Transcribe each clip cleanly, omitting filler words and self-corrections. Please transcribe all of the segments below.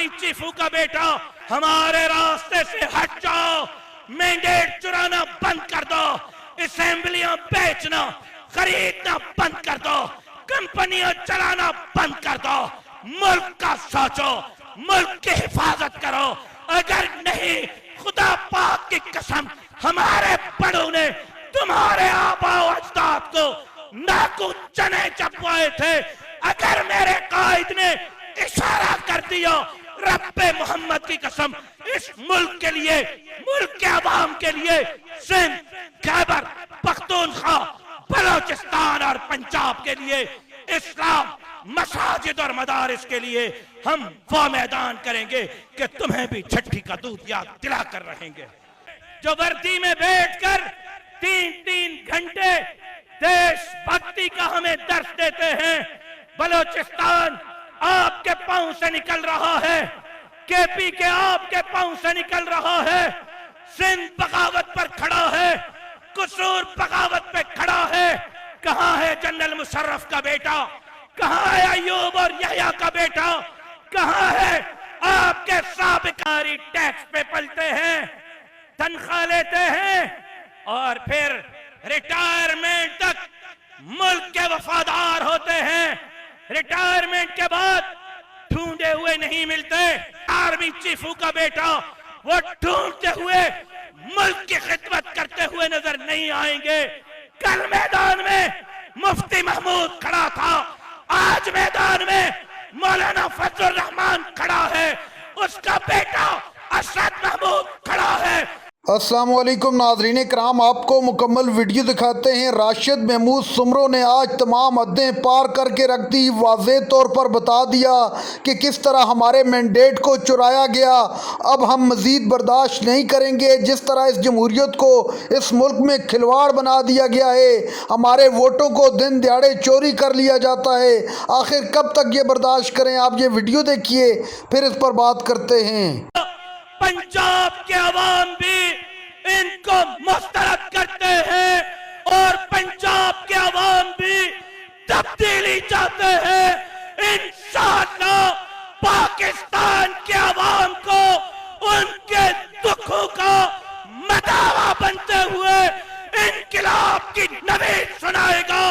Army چیفوں کا بیٹا ہمارے راستے سے ہٹ جاؤ، مینڈیٹ چرانا بند کر دو، اسمبلیاں بیچنا خریدنا بند کر دو، کمپنیاں چلانا بند کر دو، ملک کا سوچو، ملک کی حفاظت کرو۔ اگر نہیں، خدا پاک کی قسم، ہمارے بڑوں نے تمہارے آباء و اجداد کو ناکو چنے چپوائے تھے، اگر میرے قائد نے اشارہ کر دیا، رب محمد کی قسم، اس ملک کے لیے، ملک کے عوام کے لیے، سندھ، خیبر پختونخوا، بلوچستان اور پنجاب کے لیے، اسلام، مساجد اور مدارس کے لیے ہم وہ میدان کریں گے کہ تمہیں بھی چھٹی کا دودھ یاد دلا کر رہیں گے۔ جو وردی میں بیٹھ کر 3 گھنٹے دیش بھکتی کا ہمیں درس دیتے ہیں، بلوچستان آپ کے پاؤں سے نکل رہا ہے، کے پی کے آپ کے پاؤں سے نکل رہا ہے، سندھ بغاوت پر کھڑا ہے، قصور بغاوت پہ کھڑا ہے۔ کہاں ہے جنرل مشرف کا بیٹا؟ کہاں ہے ایوب اور یحییٰ کا بیٹا؟ کہاں ہے آپ کے سابقاری؟ ٹیکس پہ پلتے ہیں، تنخواہ لیتے ہیں، اور پھر ریٹائرمنٹ تک ملک کے وفادار ہوتے ہیں، ریٹائرمنٹ کے بعد ڈھونڈے ہوئے نہیں ملتے۔ آرمی چیفوں کا بیٹا وہ ڈھونڈتے ہوئے ملک کی خدمت کرتے ہوئے نظر نہیں آئیں گے۔ کل میدان میں مفتی محمود کھڑا تھا، آج میدان میں مولانا فضل الرحمان کھڑا ہے، اس کا بیٹا ارشد محمود کھڑا ہے۔ السلام علیکم ناظرین کرام، آپ کو مکمل ویڈیو دکھاتے ہیں۔ راشد محمود سمرو نے آج تمام حدیں پار کر کے رکھ دی، واضح طور پر بتا دیا کہ کس طرح ہمارے مینڈیٹ کو چرایا گیا۔ اب ہم مزید برداشت نہیں کریں گے، جس طرح اس جمہوریت کو اس ملک میں کھلواڑ بنا دیا گیا ہے، ہمارے ووٹوں کو دن دیہڑے چوری کر لیا جاتا ہے۔ آخر کب تک یہ برداشت کریں؟ آپ یہ ویڈیو دیکھیے، پھر اس پر بات کرتے ہیں۔ پنجاب کے عوام بھی ان کو مسترد کرتے ہیں، اور پنجاب کے عوام بھی تبدیلی چاہتے ہیں۔ انشاءاللہ پاکستان کے عوام کو ان کے دکھوں کا مداوا بنتے ہوئے انقلاب کی نوید سنائے گا،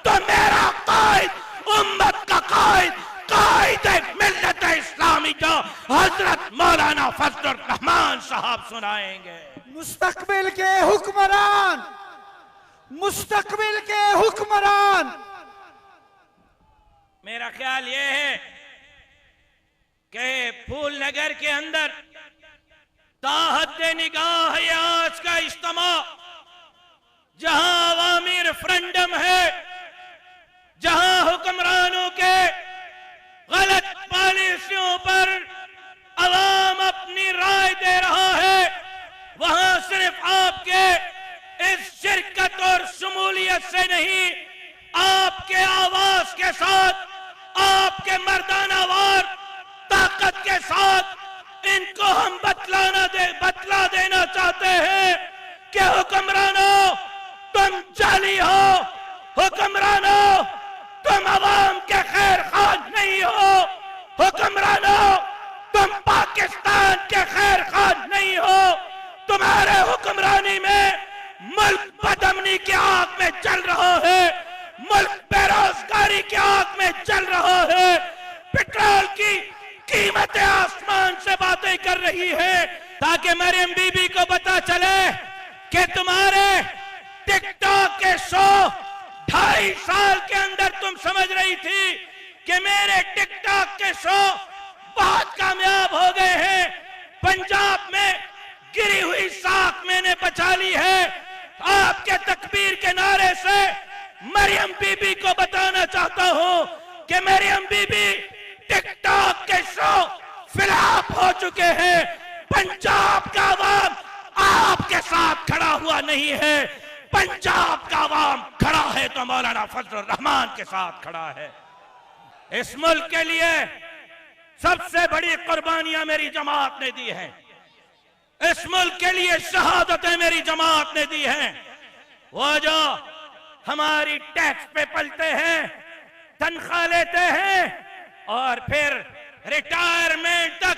تو میرا قائد، امت کا قائد، قائد ملت اسلامی کا حضرت مولانا فضل الرحمان صاحب سنائیں گے۔ مستقبل کے حکمران، مستقبل کے حکمران۔ میرا خیال یہ ہے کہ پھول نگر کے اندر تاحد نگاہ ہے آج کا اجتماع، جہاں عوامی ریفرنڈم ہے، جہاں حکمرانوں کے غلط پالیسیوں پر عوام اپنی رائے دے رہا ہے، وہاں صرف آپ کے اس شرکت اور شمولیت سے نہیں، آپ کے آواز کے ساتھ، آپ کے مردانہ وار طاقت کے ساتھ ان کو ہم بتلا دینا چاہتے ہیں کہ حکمرانوں تم جعلی ہو، حکمرانوں تم عوام کے خیر خواہ نہیں ہو، حکمرانوں تم پاکستان کے خیر خواہ نہیں ہو، تمہارے حکمرانی میں ملک بدامنی کی آگ میں چل رہا ہے، ملک بے روزگاری کی آگ میں چل رہا ہے، پیٹرول کی قیمتیں آسمان سے باتیں کر رہی ہے، تاکہ مریم بی بی کو پتا چلے کہ تمہارے ٹک ٹاک کے شو 2.5 سال کے اندر تم سمجھ رہی تھی کہ میرے ٹک ٹاک کے شو بہت کامیاب ہو گئے ہیں، پنجاب میں گری ہوئی ساکھ میں نے بچا لی ہے۔ آپ کے تکبیر کے نعرے سے مریم بی بی کو بتانا چاہتا ہوں کہ مریم بی بی ٹک ٹاک کے شو فلاپ ہو چکے ہیں۔ پنجاب کا عوام آپ کے ساتھ کھڑا ہوا نہیں ہے، پنجاب کا عوام کھڑا ہے تو مولانا فضل الرحمان کے ساتھ کھڑا ہے۔ اس ملک کے لیے سب سے بڑی قربانیاں میری جماعت نے دی ہیں، اس ملک کے لیے شہادتیں میری جماعت نے دی ہیں۔ وہ جو ہماری ٹیکس پہ پلتے ہیں، تنخواہ لیتے ہیں، اور پھر ریٹائرمنٹ تک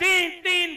3-3